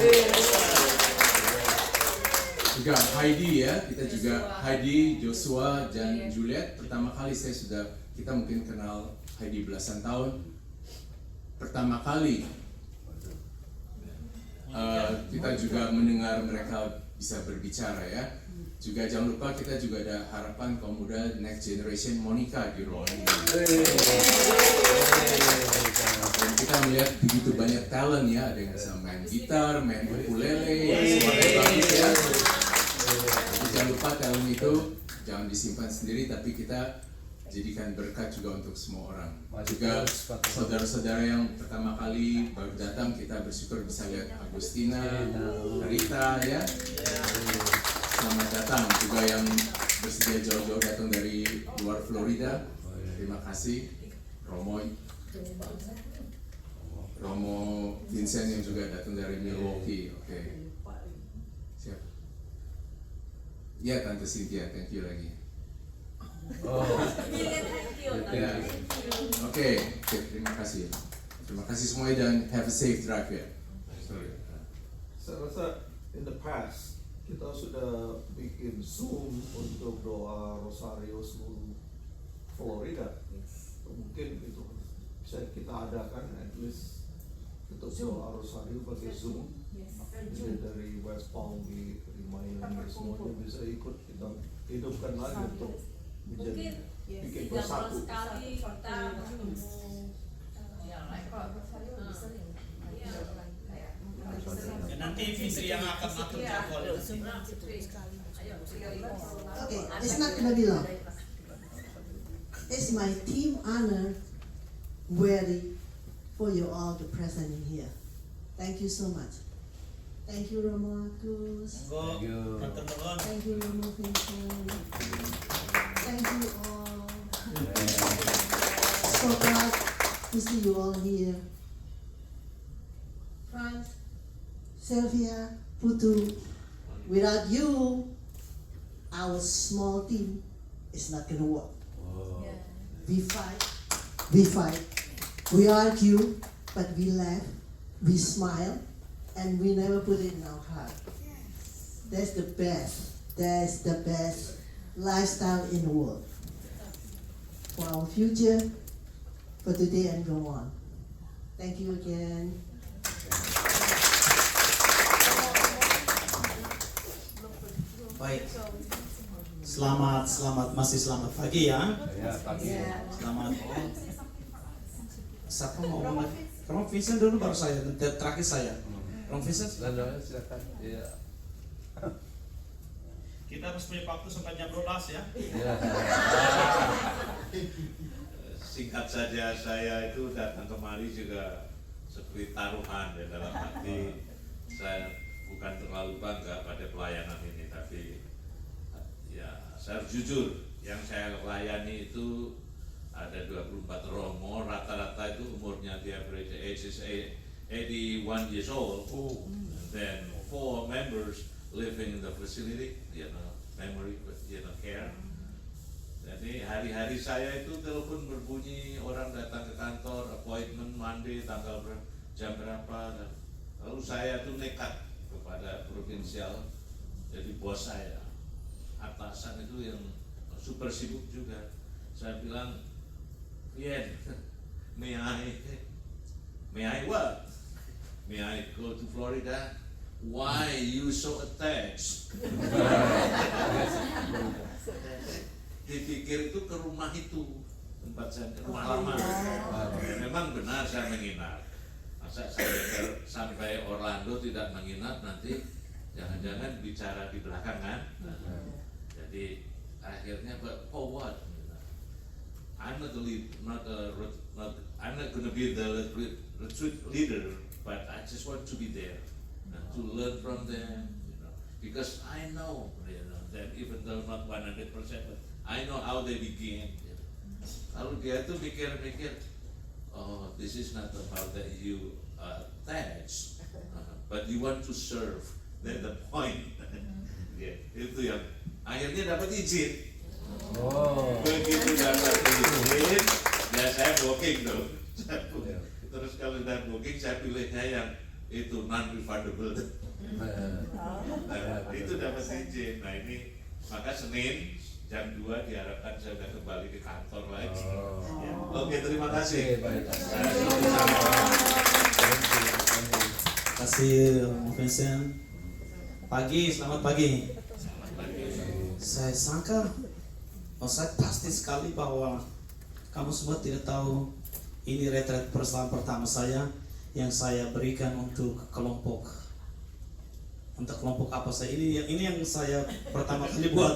juga Heidi ya, kita juga Heidi, Joshua, dan Juliet. Pertama kali kita mungkin kenal Heidi belasan tahun. Pertama kali kita juga mendengar mereka bisa berbicara ya. Juga jangan lupa kita juga ada harapan kaum muda next generation Monica di ruangan ini. Dan kita melihat begitu banyak talent ya, ada yang bisa main gitar, main ukulele, suaranya bagus ya. Tapi jangan lupa talent itu jangan disimpan sendiri, tapi kita jadikan berkat juga untuk semua orang. Juga saudara-saudara yang pertama kali baru datang, kita bersyukur bisa lihat Agustina, Rita ya. Selamat datang juga yang bersedia jauh-jauh datang dari luar Florida. Terima kasih Romo Vincent yang juga datang dari Milwaukee. Oke. Siap. Ya Tante Cynthia, thank you lagi. Oke, terima kasih. Terima kasih semuanya dan have a safe drive ya. Saya rasa in the past kita sudah bikin Zoom untuk doa Rosario seluruh Florida. Mungkin itu bisa kita adakan at least untuk doa Rosario pakai Zoom. Jadi dari West Palm di Miami semuanya bisa ikut, kita hidupkan lagi untuk menjadi bikin bersatu. Sekali kita Nanti Fitri yang akan atur jadwal. Okay, it's not gonna be long. It's my team honor ready for you all to present in here. Thank you so much. Thank you, Romo Agus. Thank you. Thank you, Romo Vincent. Thank you all. So glad to see you all here. Franz, Sylvia, Putu, without you, our small team is not gonna work. We fight, we argue, but we laugh, we smile, and we never put it in our heart. That's the best that's the best lifestyle in the world for our future, for today and go on. Thank you again. Baik. Masih selamat pagi ya. Ya, pagi. Selamat. Siapa mau ngomong? Kamu Vincent dulu baru saya, terakhir saya. Kamu Vincent? Silakan. Iya. Kita harus punya waktu sampai jam 12 ya. Iya. Singkat saja, saya itu datang kemari juga seperti taruhan ya, dalam arti saya bukan terlalu bangga pada pelayanan ini, tapi ya saya harus jujur, yang saya layani itu ada 24 romo, rata-rata itu umurnya the average age is 81 years old, and then 4 members living in the facility, memory, care. Jadi hari-hari saya itu telepon berbunyi, orang datang ke kantor, appointment Monday, jam berapa, lalu saya tuh nekat kepada provinsial, jadi bos saya, atasan itu yang super sibuk juga. Saya bilang, Ian, may I what? May I go to Florida? Why you so attached? Dipikir itu ke rumah itu, tempat saya, rumah lama. Memang benar saya menginap. Masa saya sampai Orlando tidak menginap, nanti jangan-jangan bicara di belakang kan? Jadi akhirnya, but for what? I'm not going to be the retreat leader, but I just want to be there to learn from them, because I know, that even though not 100%, but I know how they begin. Lalu dia tuh mikir-mikir, oh, this is not about that you attach, but you want to serve. That's the point. Itu yang akhirnya dapat izin. Begitu dapat izin, ya saya booking dong. Terus kalau udah booking, saya pilihnya yang itu non-refundable. Itu dapat izin. Nah ini, maka Senin jam 2 diharapkan saya sudah kembali ke kantor lagi. Oke, terima kasih. Baik. Terima kasih Vincent. Selamat pagi. Saya sangka, saya pasti sekali bahwa kamu semua tidak tahu ini retret pertama saya yang saya berikan untuk kelompok. Untuk kelompok apa saya ini yang saya pertama kali buat.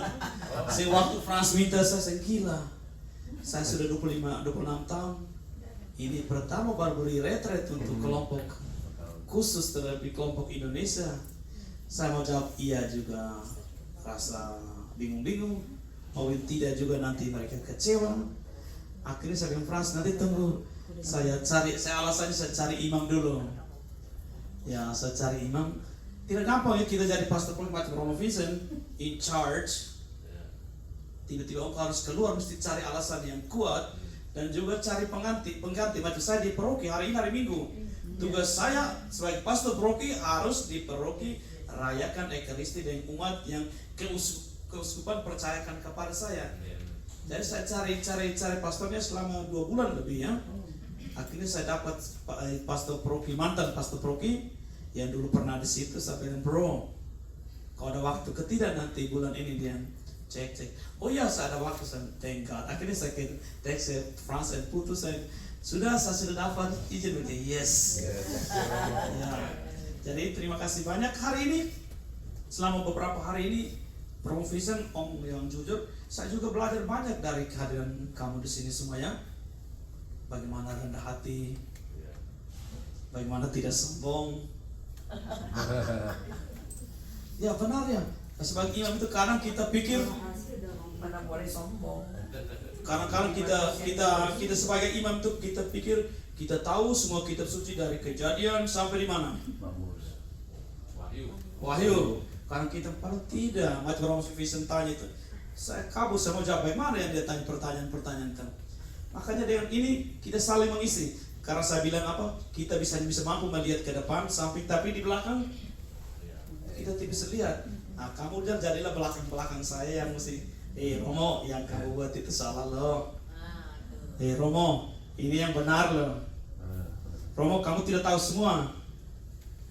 Saya waktu Frans minta saya gila. Saya sudah 26 tahun. Ini pertama baru beri retret untuk kelompok khusus, terlebih kelompok Indonesia. Saya mau jawab iya juga, rasa bingung-bingung. Mau tidak juga nanti mereka kecewa. Akhirnya saya bilang, Frans nanti tunggu. Saya alasannya saya cari imam dulu. Ya, saya cari imam. Tidak gampang ya kita jadi pastor macam Romo Vincent in charge. Tiba-tiba engkau harus keluar, mesti cari alasan yang kuat dan juga cari pengganti. Macam saya di paroki hari ini hari Minggu. Tugas saya sebagai pastor paroki harus di paroki rayakan ekaristi dengan umat yang keuskupan percayakan kepada saya. Jadi saya cari pastornya selama 2 bulan lebih ya. Akhirnya saya dapat pastor paroki, mantan pastor paroki yang dulu pernah di situ. Saya bilang, bro, kalau ada waktu ketidak nanti bulan ini dia cek. Oh ya, saya ada waktu, saya thank God. Akhirnya saya teks Frans dan putus, saya sudah dapat izin. Yes. Ya. Jadi terima kasih banyak hari ini. Selama beberapa hari ini, Romo Vincent, Om yang jujur, saya juga belajar banyak dari kehadiran kamu di sini semua ya. Bagaimana rendah hati, bagaimana tidak sombong. Ya benar ya. Sebagai imam itu kadang kita pikir, Mana boleh sombong. kadang-kadang kita sebagai imam itu kita pikir kita tahu semua kitab suci dari Kejadian sampai di mana? Wahyu. Karena kita paling tidak, macam Romo Vincent tanya itu, saya kabur, saya mau jawab bagaimana yang dia tanya pertanyaan kan. Makanya dengan ini kita saling mengisi. Karena saya bilang apa? Kita bisa mampu melihat ke depan, samping, tapi di belakang kita tidak bisa lihat. Nah, kamu jadilah belakang saya yang mesti, Romo, yang kamu buat itu salah loh. Romo, ini yang benar loh. Romo, kamu tidak tahu semua.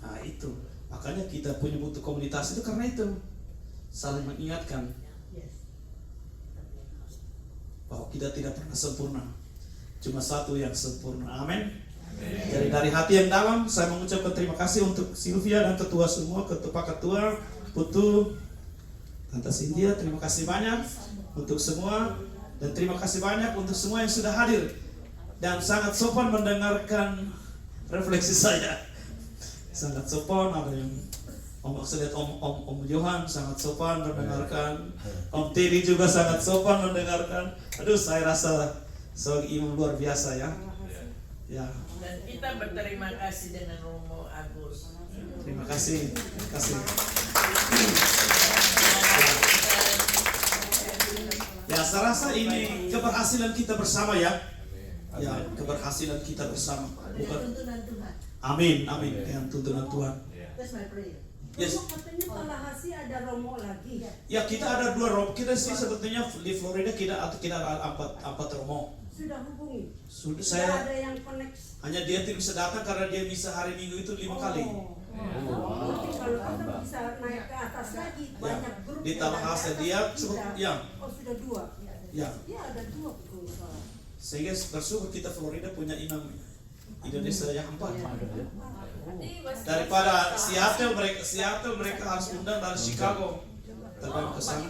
Nah itu, makanya kita punya butuh komunitas itu karena itu, saling mengingatkan bahwa kita tidak pernah sempurna, cuma satu yang sempurna. Amin. Jadi dari hati yang dalam saya mengucapkan terima kasih untuk Sylvia dan ketua semua, Pak Ketua, Putu, Tante Cynthia, terima kasih banyak untuk semua, dan terima kasih banyak untuk semua yang sudah hadir dan sangat sopan mendengarkan refleksi saya. Sangat sopan, ada yang Om Johan sangat sopan mendengarkan, Om Teddy juga sangat sopan mendengarkan. Aduh, saya rasa sebagai imam luar biasa ya. Ya. Dan kita berterima kasih dengan Romo Agus. Terima kasih. Terima kasih. Ya, saya rasa ini keberhasilan kita bersama ya. Ya, keberhasilan kita bersama. Bukan. Tuntunan Tuhan. Amin, amin. Dengan tuntunan Tuhan. That's my prayer. Yes. Katanya Tallahassee ada Romo lagi. Ya, kita ada 2 Romo. Kita sih sebetulnya di Florida kita ada 4 Romo. Sudah hubungi. Sudah Tidak saya ada yang connect. hanya dia tidak bisa datang karena dia bisa hari Minggu itu 5 kali. Nanti kalau kita bisa naik ke atas lagi banyak grup. Di yang Tallahassee ada dia atas, tidak. ya. Oh sudah 2. Ya. Ya ada 2 pengusaha. Sehingga bersyukur kita Florida punya imam Indonesia yang 4. Daripada Seattle mereka harus undang dari Chicago terbang ke sana.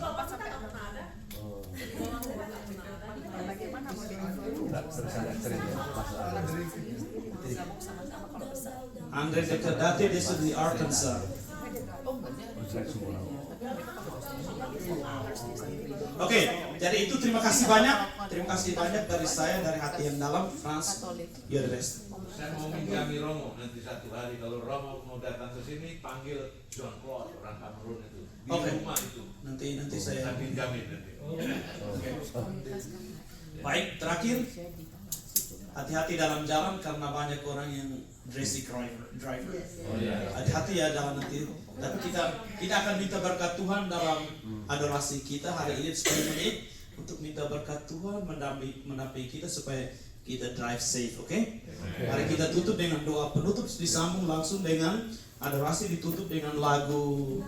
Andre Dekadati dia sudah di Arkansas. Oke, jadi itu terima kasih banyak dari saya, dari hati yang dalam. Frans, you're the best. Saya mau minjami Romo nanti satu hari, kalau Romo mau datang ke sini panggil John Claude orang Kamerun itu di rumah itu. Nanti saya pinjamin nanti. Baik, terakhir hati-hati dalam jalan karena banyak orang yang dressy driver. Hati-hati ya dalam nanti. Tapi kita akan minta berkat Tuhan dalam adorasi kita hari ini 10 menit untuk minta berkat Tuhan mendampingi kita supaya kita drive safe, oke? Mari kita tutup dengan doa penutup, disambung langsung dengan adorasi, ditutup dengan lagu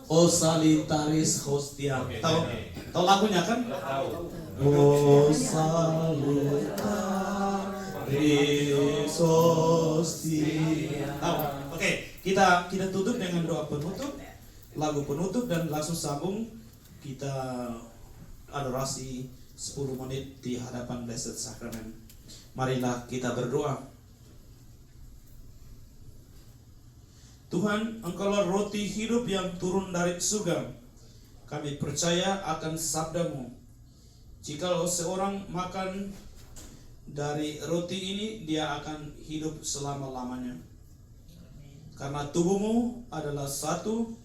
O Salitaris Hostia. Tahu lagunya kan? O Salitaris Hostia. Tahu? Oke, kita tutup dengan doa penutup, lagu penutup, dan langsung sambung kita adorasi 10 menit di hadapan Blessed Sacrament. Marilah kita berdoa. Tuhan, Engkaulah roti hidup yang turun dari surga. Kami percaya akan sabda-Mu. Jikalau seorang makan dari roti ini, dia akan hidup selama-lamanya. Karena tubuh-Mu adalah satu,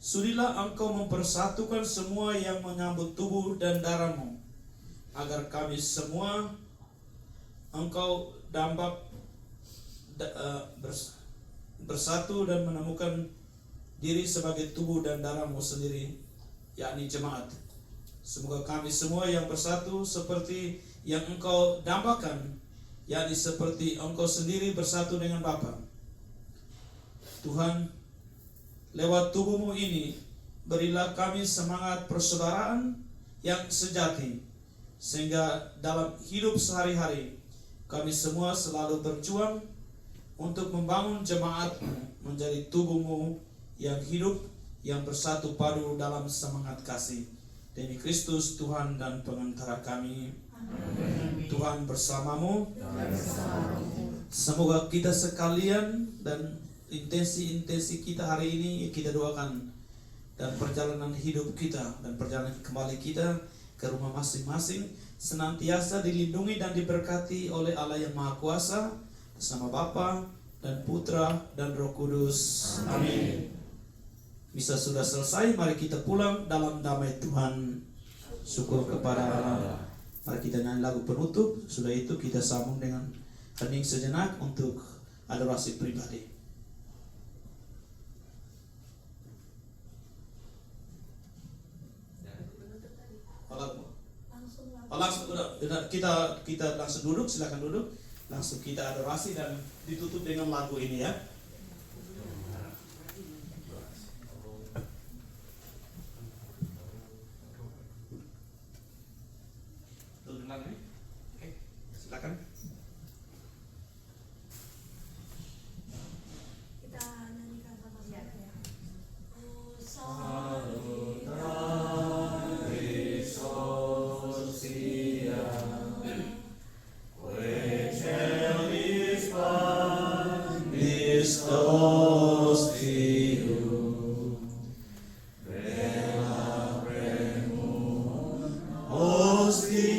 sudilah Engkau mempersatukan semua yang menyambut tubuh dan darah-Mu, agar kami semua Engkau bersatu dan menemukan diri sebagai tubuh dan darah-Mu sendiri, yakni jemaat. Semoga kami semua yang bersatu seperti yang Engkau dambakan, yakni seperti Engkau sendiri bersatu dengan Bapa. Tuhan, lewat tubuh-Mu ini, berilah kami semangat persaudaraan yang sejati, sehingga dalam hidup sehari-hari kami semua selalu berjuang untuk membangun jemaat-Mu menjadi tubuh-Mu yang hidup, yang bersatu padu dalam semangat kasih. Demi Kristus Tuhan dan pengantara kami. Amin. Tuhan bersama-Mu. Semoga kita sekalian dan intensi kita hari ini kita doakan, dan perjalanan hidup kita dan perjalanan kembali kita ke rumah masing-masing senantiasa dilindungi dan diberkati oleh Allah yang Maha Kuasa, bersama Bapa dan Putra dan Roh Kudus. Amin. Misa sudah selesai, mari kita pulang dalam damai Tuhan. Syukur kepada Allah. Mari kita nyanyi lagu penutup. Sudah itu kita sambung dengan hening sejenak untuk adorasi pribadi. langsung kita langsung duduk, silakan duduk. Langsung kita adorasi dan ditutup dengan lagu ini ya. Duduk lagi. Oke, silakan. Kita nyanyikan sama-sama ya. Christos Deum, bella primum, hostia